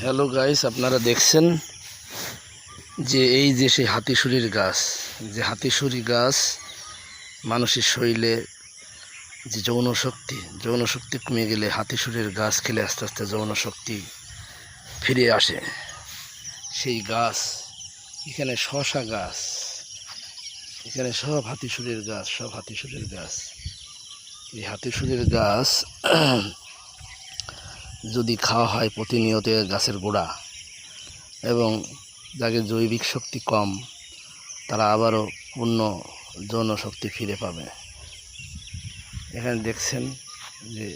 Hello guys, আপনারা দেখছেন যে এই যে সেই হাতিশুঁড়ির গাছ, যে হাতিশুঁড়ি গাছ মানুষের শরীরে যে যৌন শক্তি কমে গেলে হাতিশুঁড়ির গাছ খেলে আস্তে আস্তে যৌন শক্তি ফিরে আসে। সেই গাছ এখানে শশা গাছ, এখানে সব হাতিশুঁড়ির গাছ। এই হাতিশুঁড়ির গাছ যদি খাওয়া হয় প্রতিনিয়ত গাছের গোড়া, এবং যাদের জৈবিক শক্তি কম তারা আবারও পূর্ণ যৌন শক্তি ফিরে পাবে। এখানে দেখছেন যে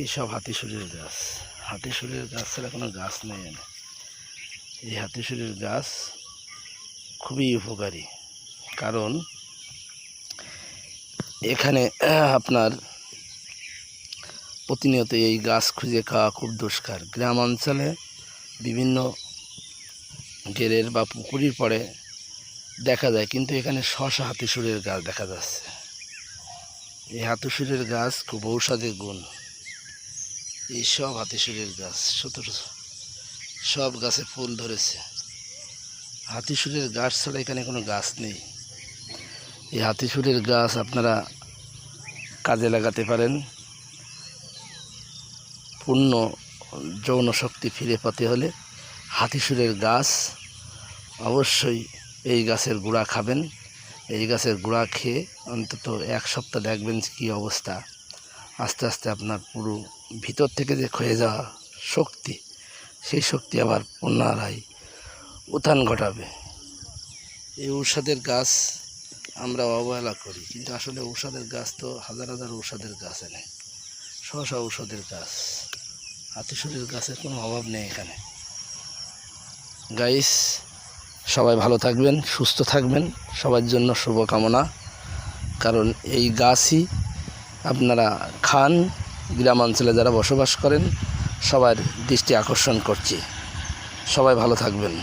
এই সব হাতিশুঁড়ির গাছ ছাড়া কোনো গাছ নেই। এই হাতিশুঁড়ির গাছ খুবই উপকারী, কারণ এখানে আপনার প্রতিনিয়ত এই গাছ খুঁজে খাওয়া খুব দুষ্কার। গ্রাম অঞ্চলে বিভিন্ন গেরের বা পুকুরির পরে দেখা যায়, কিন্তু এখানে শশা হাতিশুঁড়ির গাছ দেখা যাচ্ছে। এই হাতিশুঁড়ির গাছ খুব ঔষধি গুণ। এই সব হাতিশুঁড়ির গাছ, সব গাছে ফুল ধরেছে। হাতিশুঁড়ির গাছ ছাড়া এখানে কোনো গাছ নেই। এই হাতিশুঁড়ির গাছ আপনারা কাজে লাগাতে পারেন। পূর্ণ যৌন শক্তি ফিরে পেতে হলে হাতিশুঁড়ির গাছ অবশ্যই এই গাছের গুঁড়া খাবেন। এই গাছের গুঁড়া খেয়ে অন্তত এক সপ্তাহ দেখবেন কী অবস্থা। আস্তে আস্তে আপনার পুরো ভিতর থেকে যে ক্ষয়ে যাওয়া শক্তি, সেই শক্তি আবার পুনরায় উত্থান ঘটাবে। এই ঔষধের গাছ আমরা অবহেলা করি, কিন্তু আসলে ঔষধের গাছ তো হাজার হাজার ঔষধের গাছ এনে, শশা ঔষধের গাছ। হাতিশুঁড়ির গাছের কোনো অভাব নেই এখানে। গাইস, সবাই ভালো থাকবেন, সুস্থ থাকবেন, সবার জন্য শুভকামনা। কারণ এই গাছই আপনারা খান, গ্রামাঞ্চলে যারা বসবাস করেন সবার দৃষ্টি আকর্ষণ করছি। সবাই ভালো থাকবেন।